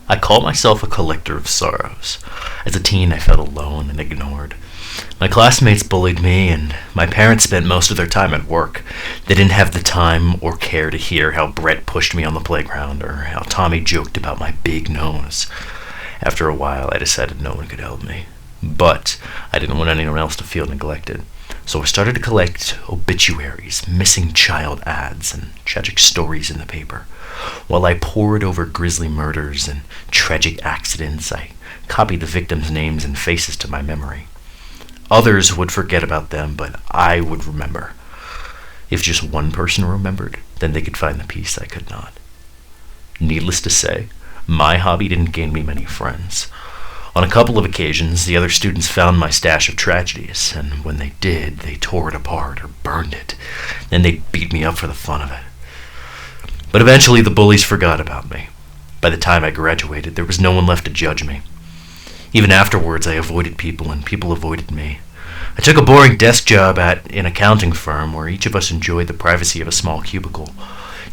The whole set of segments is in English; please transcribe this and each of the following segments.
I call myself a collector of sorrows. As a teen, I felt alone and ignored. My classmates bullied me, and my parents spent most of their time at work. They didn't have the time or care to hear how Brett pushed me on the playground or how Tommy joked about my big nose. After a while, I decided no one could help me. But I didn't want anyone else to feel neglected. So I started to collect obituaries, missing child ads, and tragic stories in the paper. While I pored over grisly murders and tragic accidents, I copied the victims' names and faces to my memory. Others would forget about them, but I would remember. If just one person remembered, then they could find the piece I could not. Needless to say, my hobby didn't gain me many friends. On a couple of occasions, the other students found my stash of tragedies, and when they did, they tore it apart or burned it. Then they'd beat me up for the fun of it. But eventually the bullies forgot about me. By the time I graduated, there was no one left to judge me. Even afterwards, I avoided people, and people avoided me. I took a boring desk job at an accounting firm where each of us enjoyed the privacy of a small cubicle.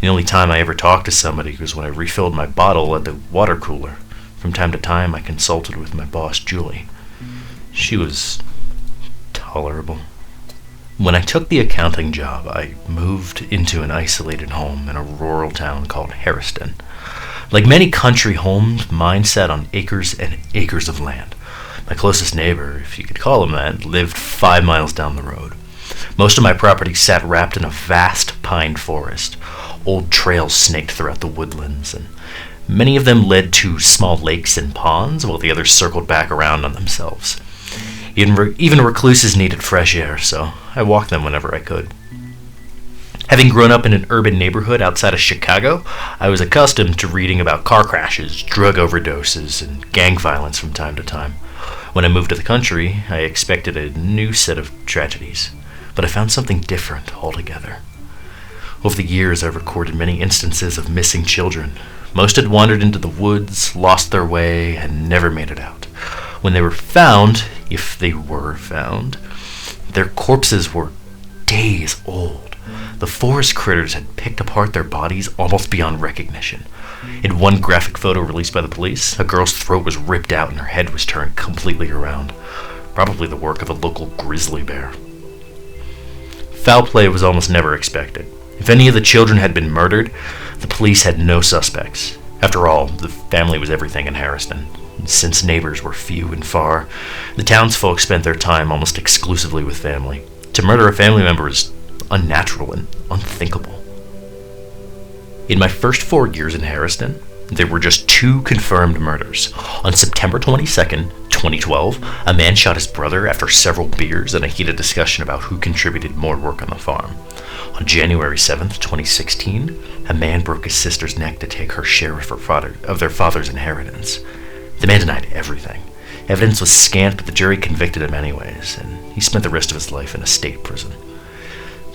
The only time I ever talked to somebody was when I refilled my bottle at the water cooler. From time to time, I consulted with my boss, Julie. She was tolerable. When I took the accounting job, I moved into an isolated home in a rural town called Harriston. Like many country homes, mine sat on acres and acres of land. My closest neighbor, if you could call him that, lived 5 miles down the road. Most of my property sat wrapped in a vast pine forest. Old trails snaked throughout the woodlands, and many of them led to small lakes and ponds, while the others circled back around on themselves. Even recluses needed fresh air, so I walked them whenever I could. Having grown up in an urban neighborhood outside of Chicago, I was accustomed to reading about car crashes, drug overdoses, and gang violence from time to time. When I moved to the country, I expected a new set of tragedies, but I found something different altogether. Over the years, I've recorded many instances of missing children. Most had wandered into the woods, lost their way, and never made it out. When they were found, if they were found, their corpses were days old. The forest critters had picked apart their bodies almost beyond recognition. In one graphic photo released by the police, a girl's throat was ripped out and her head was turned completely around. Probably the work of a local grizzly bear. Foul play was almost never expected. If any of the children had been murdered, the police had no suspects. After all, the family was everything in Harriston. Since neighbors were few and far, the townsfolk spent their time almost exclusively with family. To murder a family member is unnatural and unthinkable. In my first 4 years in Harriston, there were just 2 confirmed murders. On September 22nd, 2012, a man shot his brother after several beers and a heated discussion about who contributed more work on the farm. On January 7th, 2016, a man broke his sister's neck to take her share of their father's inheritance. The man denied everything. Evidence was scant, but the jury convicted him anyways, and he spent the rest of his life in a state prison.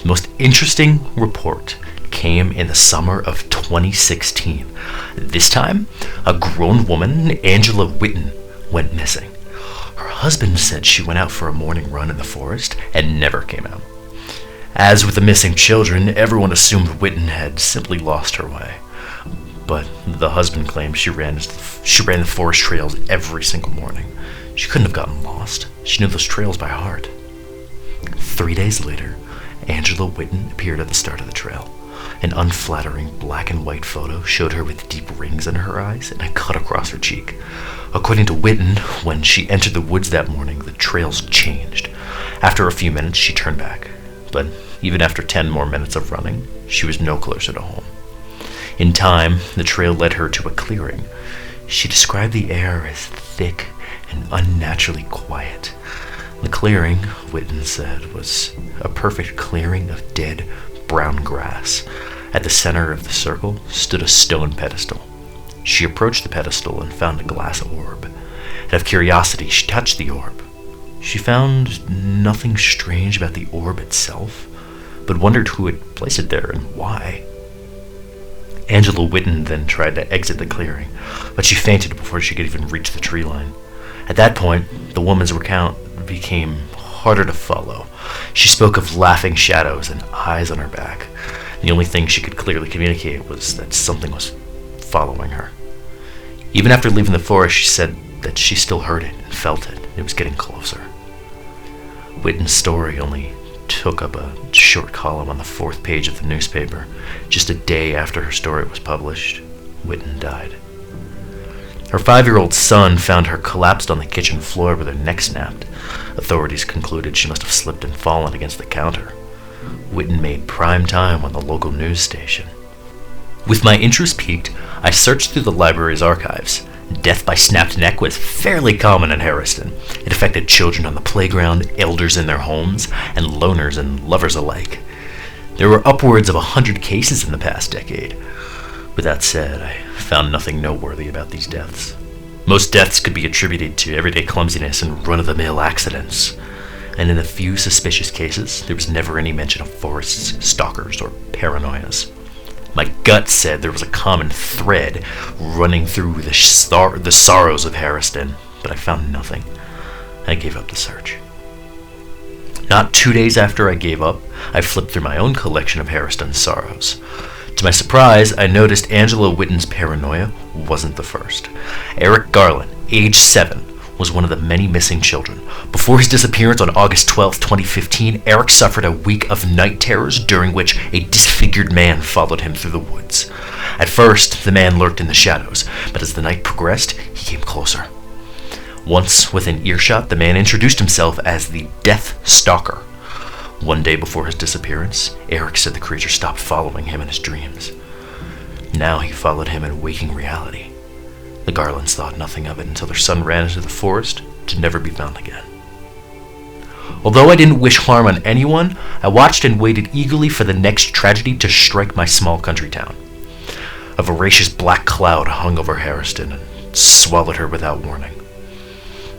The most interesting report came in the summer of 2016. This time, a grown woman, Angela Witten, went missing. Her husband said she went out for a morning run in the forest and never came out. As with the missing children, everyone assumed Witten had simply lost her way. But the husband claimed she ran the forest trails every single morning. She couldn't have gotten lost. She knew those trails by heart. 3 days later, Angela Witten appeared at the start of the trail. An unflattering black and white photo showed her with deep rings in her eyes and a cut across her cheek. According to Witten, when she entered the woods that morning, the trails changed. After a few minutes, she turned back. But even after 10 more minutes of running, she was no closer to home. In time, the trail led her to a clearing. She described the air as thick and unnaturally quiet. The clearing, Witten said, was a perfect clearing of dead, brown grass. At the center of the circle stood a stone pedestal. She approached the pedestal and found a glass orb. Out of curiosity, she touched the orb. She found nothing strange about the orb itself, but wondered who had placed it there and why. Angela Witten then tried to exit the clearing, but she fainted before she could even reach the tree line. At that point, the woman's recount became harder to follow. She spoke of laughing shadows and eyes on her back. The only thing she could clearly communicate was that something was following her. Even after leaving the forest, she said that she still heard it and felt it. It was getting closer. Witten's story only took up a short column on the 4th page of the newspaper. Just a day after her story was published, Witten died. Her 5-year-old son found her collapsed on the kitchen floor with her neck snapped. Authorities concluded she must have slipped and fallen against the counter. Witten made prime time on the local news station. With my interest piqued, I searched through the library's archives. Death by snapped neck was fairly common in Harriston. It affected children on the playground, elders in their homes, and loners and lovers alike. There were upwards of 100 cases in the past decade. With that said, I found nothing noteworthy about these deaths. Most deaths could be attributed to everyday clumsiness and run-of-the-mill accidents. And in the few suspicious cases, there was never any mention of forests, stalkers, or paranoias. My gut said there was a common thread running through the sorrows of Harriston, but I found nothing. I gave up the search. Not 2 days after I gave up, I flipped through my own collection of Harriston's sorrows. To my surprise, I noticed Angela Witten's paranoia wasn't the first. Eric Garland, age 7, was one of the many missing children. Before his disappearance on August 12, 2015, Eric suffered a week of night terrors during which a disfigured man followed him through the woods. At first, the man lurked in the shadows, but as the night progressed, he came closer. Once within earshot, the man introduced himself as the Death Stalker. One day before his disappearance, Eric said the creature stopped following him in his dreams. Now he followed him in waking reality. The Garlands thought nothing of it until their son ran into the forest to never be found again. Although I didn't wish harm on anyone, I watched and waited eagerly for the next tragedy to strike my small country town. A voracious black cloud hung over Harriston and swallowed her without warning.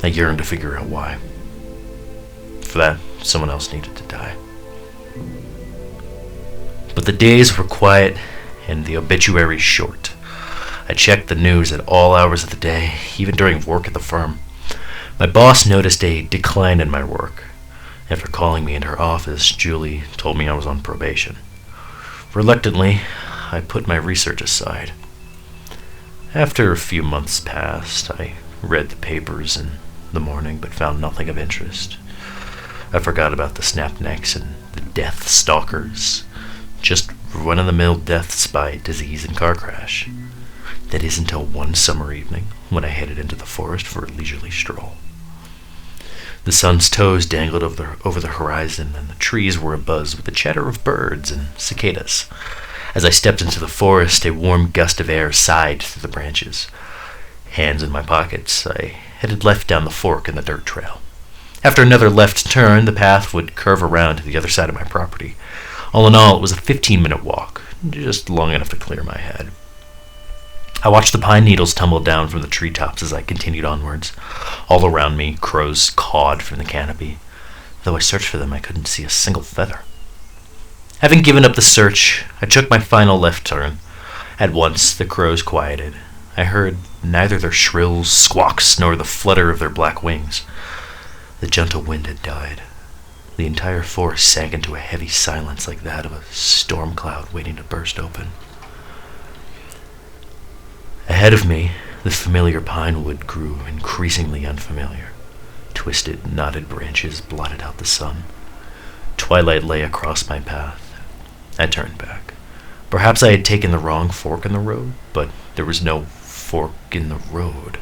I yearned to figure out why. For that, someone else needed to die. But the days were quiet and the obituaries short. I checked the news at all hours of the day, even during work at the firm. My boss noticed a decline in my work. After calling me into her office, Julie told me I was on probation. Reluctantly, I put my research aside. After a few months passed, I read the papers in the morning but found nothing of interest. I forgot about the snap necks and the death stalkers. Just run-of-the-mill deaths by disease and car crash. That is until one summer evening when I headed into the forest for a leisurely stroll. The sun's toes dangled over the horizon, and the trees were abuzz with the chatter of birds and cicadas. As I stepped into the forest, a warm gust of air sighed through the branches. Hands in my pockets, I headed left down the fork in the dirt trail. After another left turn, the path would curve around to the other side of my property. All in all, it was a 15-minute walk, just long enough to clear my head. I watched the pine needles tumble down from the treetops as I continued onwards. All around me, crows cawed from the canopy. Though I searched for them, I couldn't see a single feather. Having given up the search, I took my final left turn. At once, the crows quieted. I heard neither their shrill squawks nor the flutter of their black wings. The gentle wind had died. The entire forest sank into a heavy silence like that of a storm cloud waiting to burst open. Ahead of me, the familiar pine wood grew increasingly unfamiliar. Twisted, knotted branches blotted out the sun. Twilight lay across my path. I turned back. Perhaps I had taken the wrong fork in the road, but there was no fork in the road.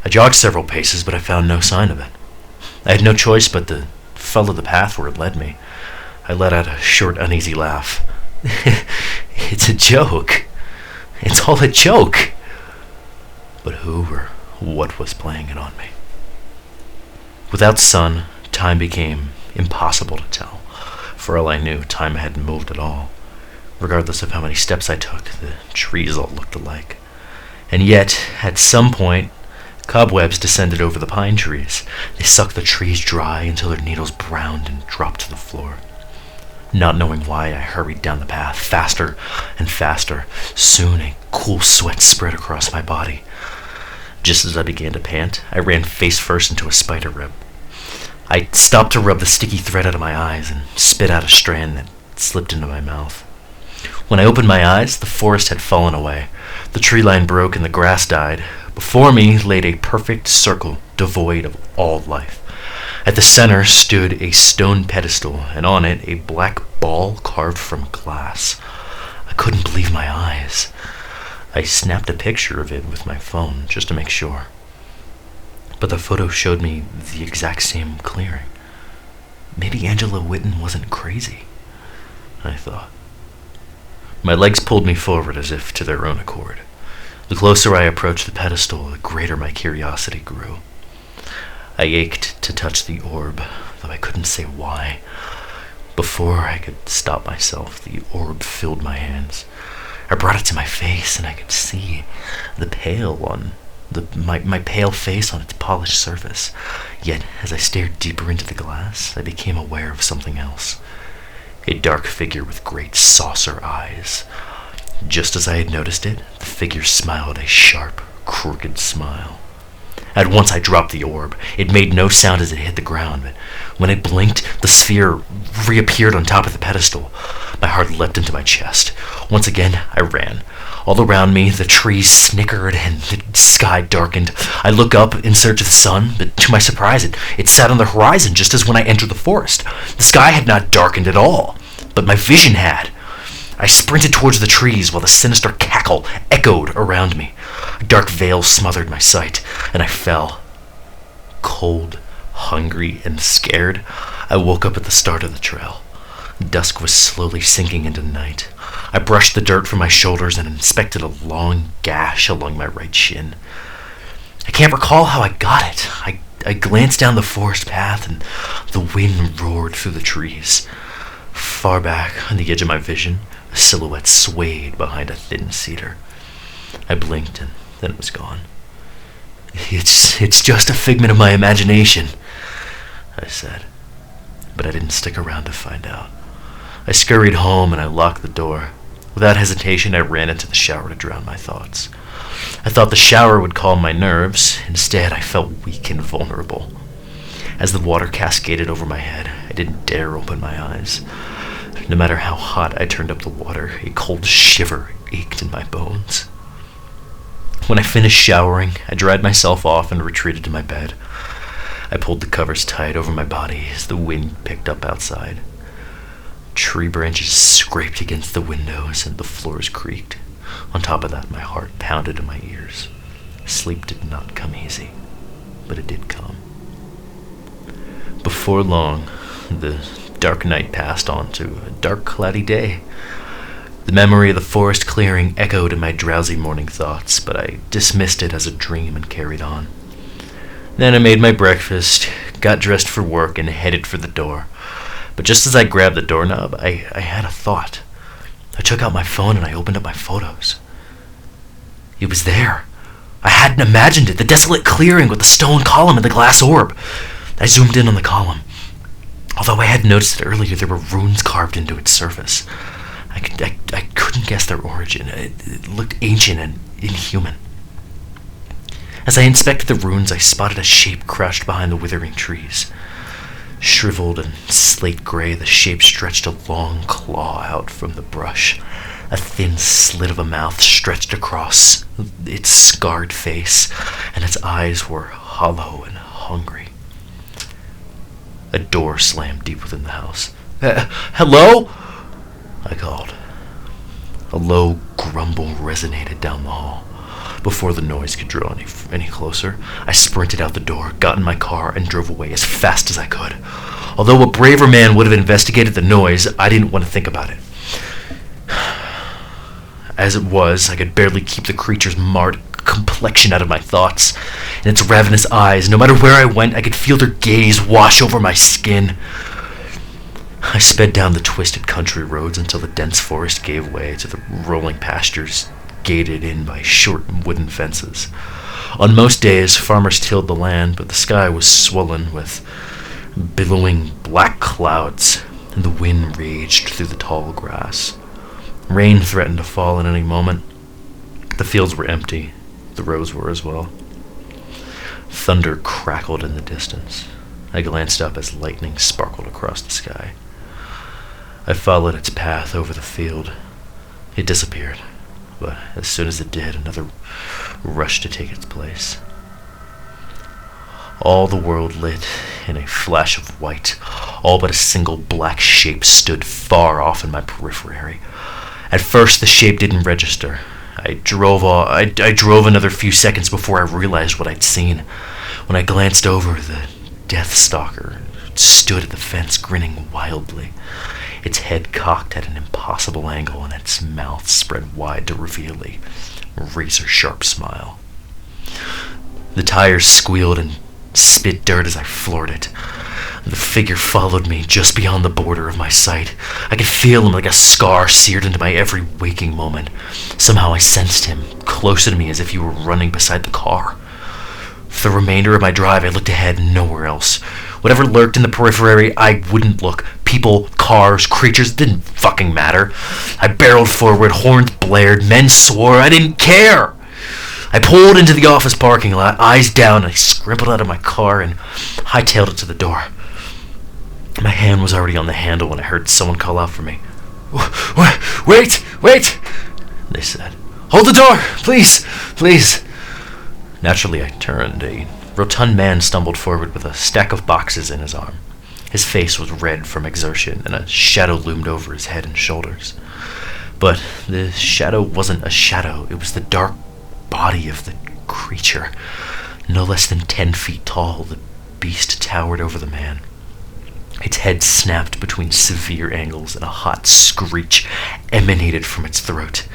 I jogged several paces, but I found no sign of it. I had no choice but to follow the path where it led me. I let out a short, uneasy laugh. It's a joke. It's all a joke. But who or what was playing it on me? Without sun, time became impossible to tell. For all I knew, time hadn't moved at all. Regardless of how many steps I took, the trees all looked alike. And yet, at some point, cobwebs descended over the pine trees. They sucked the trees dry until their needles browned and dropped to the floor. Not knowing why, I hurried down the path, faster and faster. Soon a cool sweat spread across my body. Just as I began to pant, I ran face first into a spider web. I stopped to rub the sticky thread out of my eyes and spit out a strand that slipped into my mouth. When I opened my eyes, the forest had fallen away. The tree line broke and the grass died, Before me laid a perfect circle devoid of all life. At the center stood a stone pedestal, and on it a black ball carved from glass. I couldn't believe my eyes. I snapped a picture of it with my phone just to make sure. But the photo showed me the exact same clearing. Maybe Angela Witten wasn't crazy, I thought. My legs pulled me forward as if to their own accord. The closer I approached the pedestal, the greater my curiosity grew. I ached to touch the orb, though I couldn't say why. Before I could stop myself, the orb filled my hands. I brought it to my face, and I could see the pale on my pale face on its polished surface. Yet, as I stared deeper into the glass, I became aware of something else. A dark figure with great saucer eyes. Just as I had noticed it, the figure smiled a sharp, crooked smile. At once I dropped the orb. It made no sound as it hit the ground, but when it blinked, the sphere reappeared on top of the pedestal. My heart leapt into my chest. Once again, I ran. All around me, the trees snickered and the sky darkened. I looked up in search of the sun, but to my surprise, it sat on the horizon just as when I entered the forest. The sky had not darkened at all, but my vision had. I sprinted towards the trees while the sinister cackle echoed around me. A dark veil smothered my sight, and I fell. Cold, hungry, and scared, I woke up at the start of the trail. Dusk was slowly sinking into night. I brushed the dirt from my shoulders and inspected a long gash along my right shin. I can't recall how I got it. I glanced down the forest path, and the wind roared through the trees. Far back on the edge of my vision, a silhouette swayed behind a thin cedar. I blinked, and then it was gone. It's just a figment of my imagination, I said. But I didn't stick around to find out. I scurried home, and I locked the door. Without hesitation, I ran into the shower to drown my thoughts. I thought the shower would calm my nerves. Instead, I felt weak and vulnerable. As the water cascaded over my head, I didn't dare open my eyes. No matter how hot I turned up the water, a cold shiver ached in my bones. When I finished showering, I dried myself off and retreated to my bed. I pulled the covers tight over my body as the wind picked up outside. Tree branches scraped against the windows and the floors creaked. On top of that, my heart pounded in my ears. Sleep did not come easy, but it did come. Before long, the dark night passed on to a dark, cloudy day. The memory of the forest clearing echoed in my drowsy morning thoughts, but I dismissed it as a dream and carried on. Then I made my breakfast, got dressed for work, and headed for the door. But just as I grabbed the doorknob, I had a thought. I took out my phone and I opened up my photos. It was there. I hadn't imagined it, the desolate clearing with the stone column and the glass orb. I zoomed in on the column. Although I had noticed it earlier, there were runes carved into its surface. I couldn't guess their origin. It looked ancient and inhuman. As I inspected the runes, I spotted a shape crouched behind the withering trees. Shriveled and slate gray, the shape stretched a long claw out from the brush. A thin slit of a mouth stretched across its scarred face, and its eyes were hollow and hungry. A door slammed deep within the house. Hello? I called. A low grumble resonated down the hall. Before the noise could draw any closer, I sprinted out the door, got in my car, and drove away as fast as I could. Although a braver man would have investigated the noise, I didn't want to think about it. As it was, I could barely keep the creature's marred complexion out of my thoughts. In its ravenous eyes, no matter where I went, I could feel their gaze wash over my skin. I sped down the twisted country roads until the dense forest gave way to the rolling pastures gated in by short wooden fences. On most days, farmers tilled the land, but the sky was swollen with billowing black clouds, and the wind raged through the tall grass. Rain threatened to fall at any moment. The fields were empty. The roads were as well. Thunder crackled in the distance. I glanced up as lightning sparkled across the sky. I followed its path over the field. It disappeared, but as soon as it did, another rushed to take its place. All the world lit in a flash of white. All but a single black shape stood far off in my periphery. At first, the shape didn't register. I drove another few seconds before I realized what I'd seen. When I glanced over, the Death Stalker stood at the fence, grinning wildly. Its head cocked at an impossible angle, and its mouth spread wide to reveal a razor-sharp smile. The tires squealed and spit dirt as I floored it. The figure followed me just beyond the border of my sight. I could feel him like a scar seared into my every waking moment. Somehow I sensed him closer to me as if he were running beside the car. For the remainder of my drive, I looked ahead and nowhere else. Whatever lurked in the periphery, I wouldn't look. People, cars, creatures, didn't fucking matter. I barreled forward, horns blared, men swore, I didn't care! I pulled into the office parking lot, eyes down, and I scrambled out of my car and hightailed it to the door. My hand was already on the handle when I heard someone call out for me. Wait! They said. Hold the door! Please! Naturally, I turned. A rotund man stumbled forward with a stack of boxes in his arm. His face was red from exertion, and a shadow loomed over his head and shoulders. But the shadow wasn't a shadow. It was the dark body of the creature. No less than 10 feet tall, the beast towered over the man. Its head snapped between severe angles, and a hot screech emanated from its throat.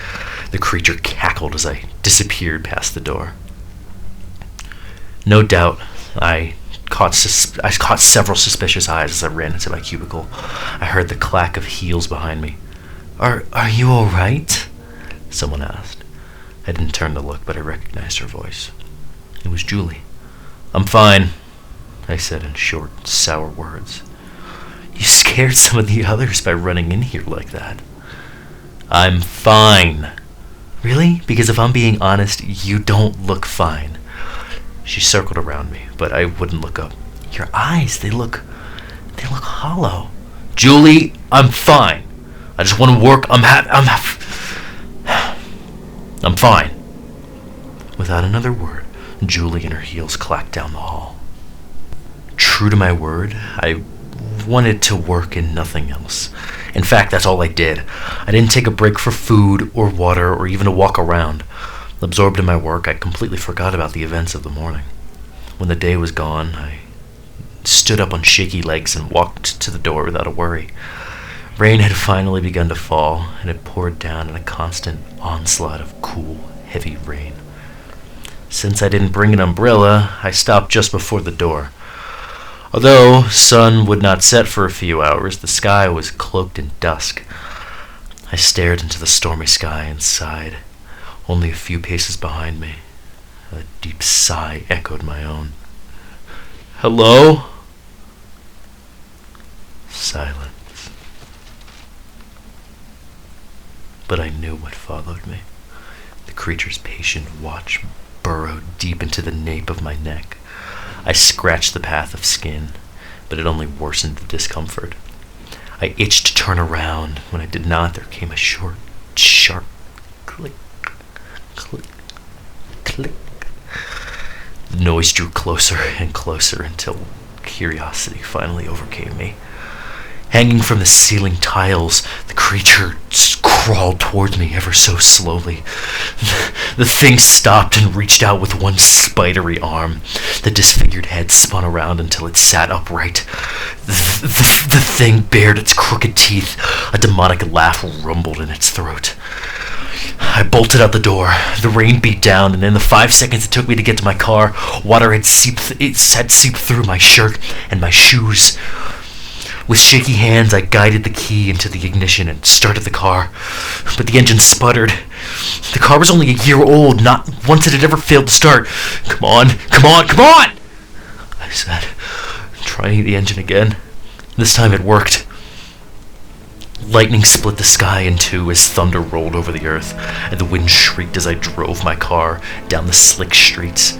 The creature cackled as I disappeared past the door. No doubt, I caught several suspicious eyes as I ran into my cubicle. I heard the clack of heels behind me. Are you all right? Someone asked. I didn't turn to look, but I recognized her voice. It was Julie. I'm fine, I said in short, sour words. You scared some of the others by running in here like that. I'm fine. Really? Because if I'm being honest, you don't look fine. She circled around me, but I wouldn't look up. Your eyes, they look hollow. Julie, I'm fine. I just want to work. I'm fine. Without another word, Julie and her heels clacked down the hall. True to my word, I wanted to work and nothing else. In fact, that's all I did. I didn't take a break for food or water or even to walk around. Absorbed in my work, I completely forgot about the events of the morning. When the day was gone, I stood up on shaky legs and walked to the door without a worry. Rain had finally begun to fall, and it poured down in a constant onslaught of cool, heavy rain. Since I didn't bring an umbrella, I stopped just before the door. Although sun would not set for a few hours, the sky was cloaked in dusk. I stared into the stormy sky and sighed. Only a few paces behind me, a deep sigh echoed my own. Hello? Silence. But I knew what followed me. The creature's patient watch burrowed deep into the nape of my neck. I scratched the path of skin, but it only worsened the discomfort. I itched to turn around. When I did not, there came a short, sharp click. Click, click. The noise drew closer and closer until curiosity finally overcame me. Hanging from the ceiling tiles, the creature crawled towards me ever so slowly. The thing stopped and reached out with one spidery arm. The disfigured head spun around until it sat upright. The thing bared its crooked teeth. A demonic laugh rumbled in its throat. I bolted out the door. The rain beat down, and in the 5 seconds it took me to get to my car, water had seeped through my shirt and my shoes. With shaky hands, I guided the key into the ignition and started the car, but the engine sputtered. The car was only a year old. Not once had it ever failed to start. Come on, I said, trying the engine again. This time it worked. Lightning split the sky in two as thunder rolled over the earth, and the wind shrieked as I drove my car down the slick streets.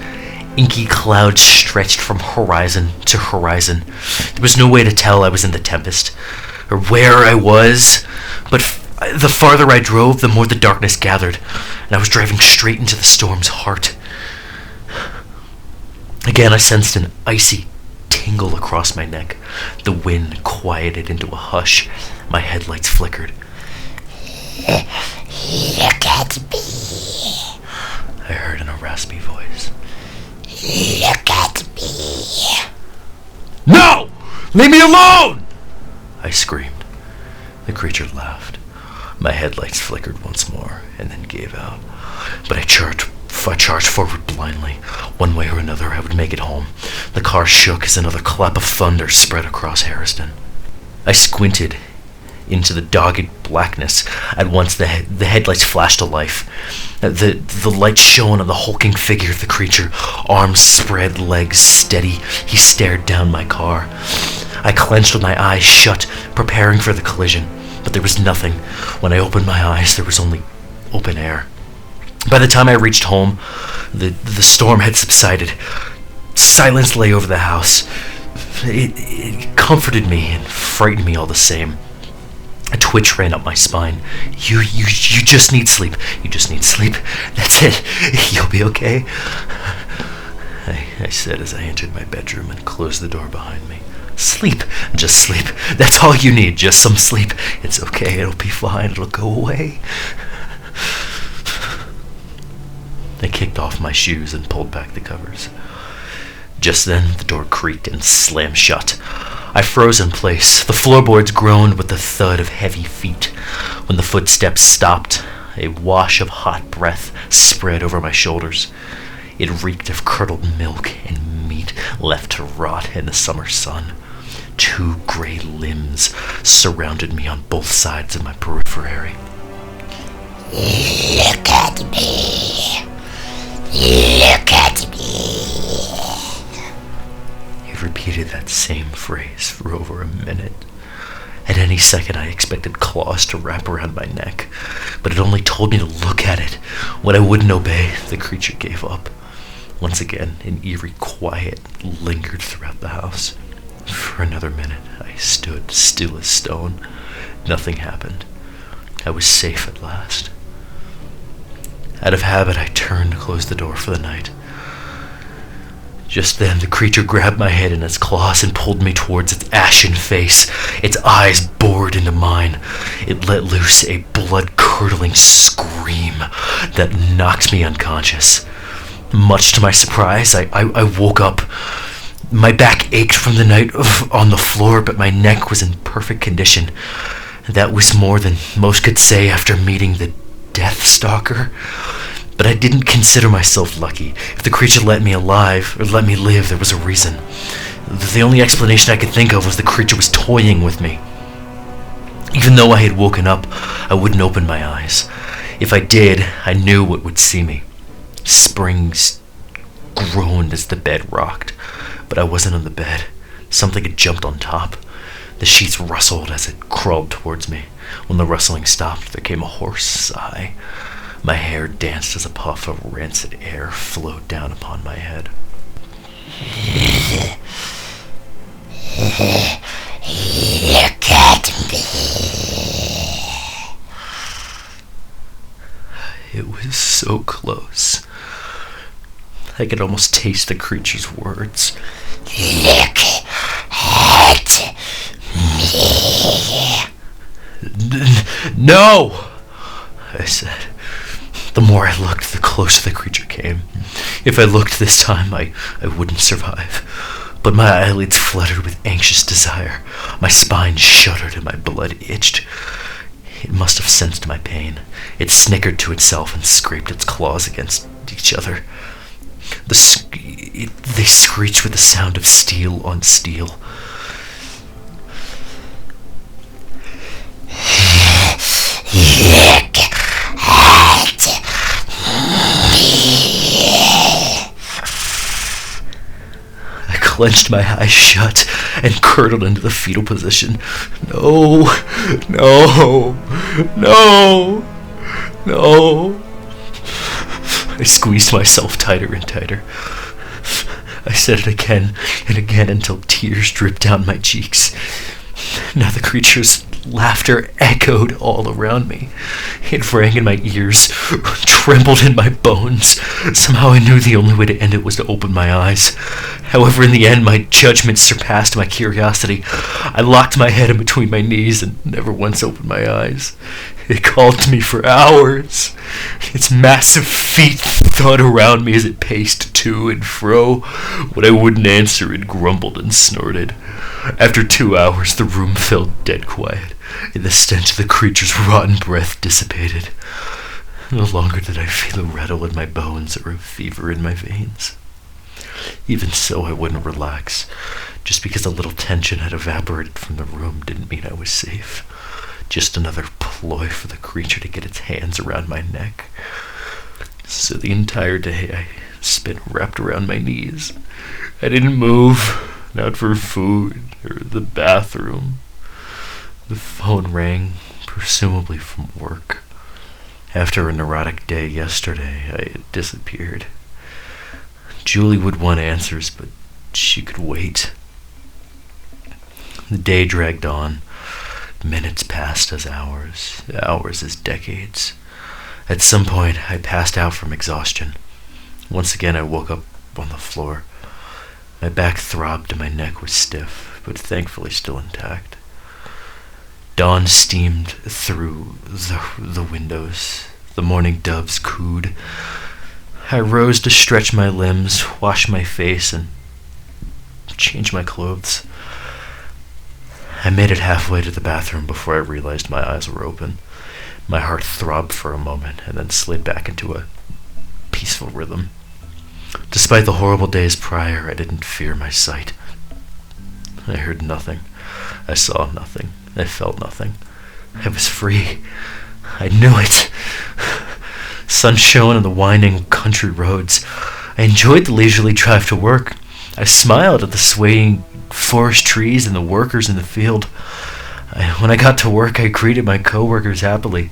Inky clouds stretched from horizon to horizon. There was no way to tell I was in the tempest, or where I was, but The farther I drove, the more the darkness gathered, and I was driving straight into the storm's heart. Again, I sensed an icy tingle across my neck. The wind quieted into a hush. My headlights flickered. Look at me. I heard in a raspy voice. Look at me. No! Leave me alone! I screamed. The creature laughed. My headlights flickered once more and then gave out. But I charged forward blindly. One way or another, I would make it home. The car shook as another clap of thunder spread across Harriston. I squinted into the dogged blackness. At once the headlights flashed to life. The light shone on the hulking figure of the creature. Arms spread, legs steady. He stared down my car. I clenched with my eyes shut, preparing for the collision. But there was nothing. When I opened my eyes, there was only open air. By the time I reached home, the storm had subsided. Silence lay over the house. It comforted me and frightened me all the same. A twitch ran up my spine. You just need sleep. You just need sleep. That's it. You'll be okay. I said as I entered my bedroom and closed the door behind me. Sleep. Just sleep. That's all you need. Just some sleep. It's okay. It'll be fine. It'll go away. I kicked off my shoes and pulled back the covers. Just then, the door creaked and slammed shut. I froze in place. The floorboards groaned with the thud of heavy feet. When the footsteps stopped, a wash of hot breath spread over my shoulders. It reeked of curdled milk and meat left to rot in the summer sun. 2 gray limbs surrounded me on both sides of my periphery. Look at me. Look at me. He repeated that same phrase for over a minute. At any second, I expected claws to wrap around my neck, but it only told me to look at it. When I wouldn't obey, the creature gave up. Once again, an eerie quiet lingered throughout the house. For another minute, I stood still as stone. Nothing happened. I was safe at last. Out of habit, I turned to close the door for the night. Just then, the creature grabbed my head in its claws and pulled me towards its ashen face. Its eyes bored into mine. It let loose a blood-curdling scream that knocked me unconscious. Much to my surprise, I woke up. My back ached from the night on the floor, but my neck was in perfect condition. That was more than most could say after meeting the Death Stalker. But I didn't consider myself lucky. If the creature let me live, there was a reason. The only explanation I could think of was the creature was toying with me. Even though I had woken up, I wouldn't open my eyes. If I did, I knew what would see me. Springs groaned as the bed rocked, but I wasn't on the bed. Something had jumped on top. The sheets rustled as it crawled towards me. When the rustling stopped, there came a hoarse sigh. My hair danced as a puff of rancid air flowed down upon my head. Look at me. It was so close. I could almost taste the creature's words. Look at me. No! I said. The more I looked, the closer the creature came. If I looked this time, I wouldn't survive. But my eyelids fluttered with anxious desire. My spine shuddered and my blood itched. It must have sensed my pain. It snickered to itself and scraped its claws against each other. They screeched with the sound of steel on steel. Look at me. I clenched my eyes shut and curdled into the fetal position. No, no, no, no. I squeezed myself tighter and tighter. I said it again and again until tears dripped down my cheeks. Now the creature's laughter echoed all around me. It rang in my ears, trembled in my bones. Somehow I knew the only way to end it was to open my eyes. However, in the end, my judgment surpassed my curiosity. I locked my head in between my knees and never once opened my eyes. It called to me for hours. Its massive feet thud around me as it paced to and fro. When I wouldn't answer, it grumbled and snorted. After 2 hours, the room felt dead quiet, and the stench of the creature's rotten breath dissipated. No longer did I feel a rattle in my bones or a fever in my veins. Even so, I wouldn't relax. Just because a little tension had evaporated from the room didn't mean I was safe. Just another ploy for the creature to get its hands around my neck. So the entire day I spent wrapped around my knees. I didn't move, not for food or the bathroom. The phone rang, presumably from work. After a neurotic day yesterday, I had disappeared. Julie would want answers, but she could wait. The day dragged on. Minutes passed as hours, hours as decades. At some point, I passed out from exhaustion. Once again, I woke up on the floor. My back throbbed and my neck was stiff, but thankfully still intact. Dawn steamed through the windows. The morning doves cooed. I rose to stretch my limbs, wash my face, and change my clothes. I made it halfway to the bathroom before I realized my eyes were open. My heart throbbed for a moment and then slid back into a peaceful rhythm. Despite the horrible days prior, I didn't fear my sight. I heard nothing. I saw nothing. I felt nothing. I was free. I knew it. Sun shone on the winding country roads. I enjoyed the leisurely drive to work. I smiled at the swaying forest trees and the workers in the field. When I got to work, I greeted my coworkers happily.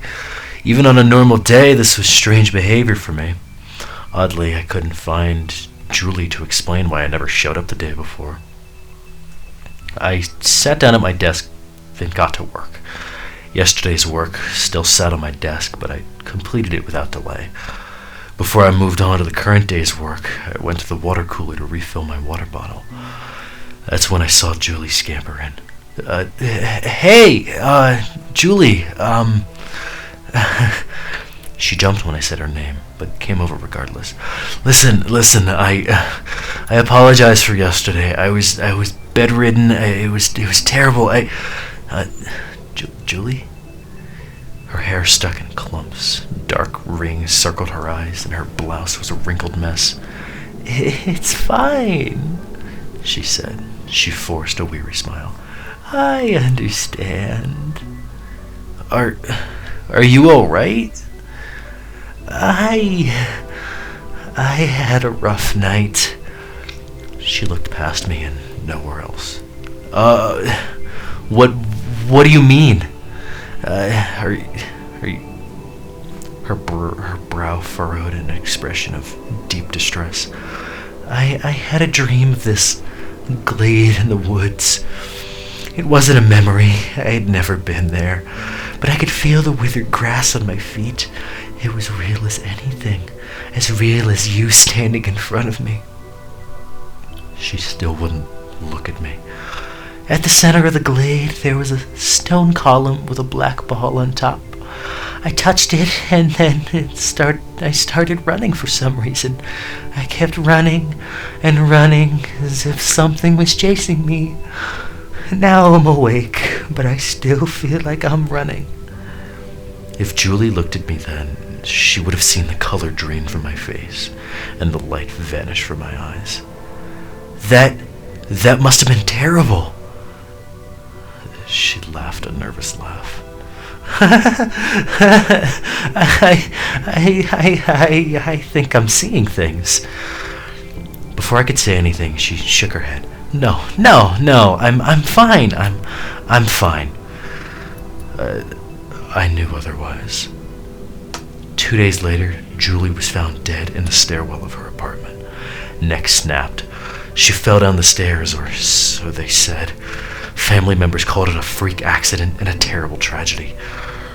Even on a normal day, this was strange behavior for me. Oddly, I couldn't find Julie to explain why I never showed up the day before. I sat down at my desk, then got to work. Yesterday's work still sat on my desk, but I completed it without delay. Before I moved on to the current day's work, I went to the water cooler to refill my water bottle. That's when I saw Julie scamper in. Hey, Julie, She jumped when I said her name, but came over regardless. Listen, I apologize for yesterday. I was bedridden. It was terrible. Julie? Her hair stuck in clumps. Dark rings circled her eyes, and her blouse was a wrinkled mess. It's fine, she said. She forced a weary smile. I understand. Are you all right? I had a rough night. She looked past me and nowhere else. What do you mean? Are you... Her brow furrowed in an expression of deep distress. I had a dream of this glade in the woods. It wasn't a memory. I had never been there, but I could feel the withered grass on my feet. It was real as anything, as real as you standing in front of me. She still wouldn't look at me. At the center of the glade, there was a stone column with a black ball on top. I touched it, and then I started running for some reason. I kept running and running as if something was chasing me. Now I'm awake, but I still feel like I'm running. If Julie looked at me then, she would have seen the color drain from my face and the light vanish from my eyes. That must have been terrible. She laughed a nervous laugh. I think I'm seeing things. Before I could say anything, she shook her head. No, I'm fine. I'm fine. I knew otherwise. 2 days later, Julie was found dead in the stairwell of her apartment. Neck snapped. She fell down the stairs, or so they said. Family members called it a freak accident and a terrible tragedy.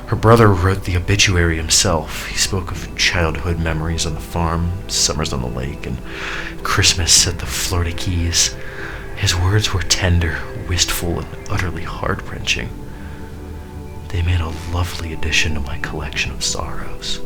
Her brother wrote the obituary himself. He spoke of childhood memories on the farm, summers on the lake, and Christmas at the Florida Keys. His words were tender, wistful, and utterly heart-wrenching. They made a lovely addition to my collection of sorrows.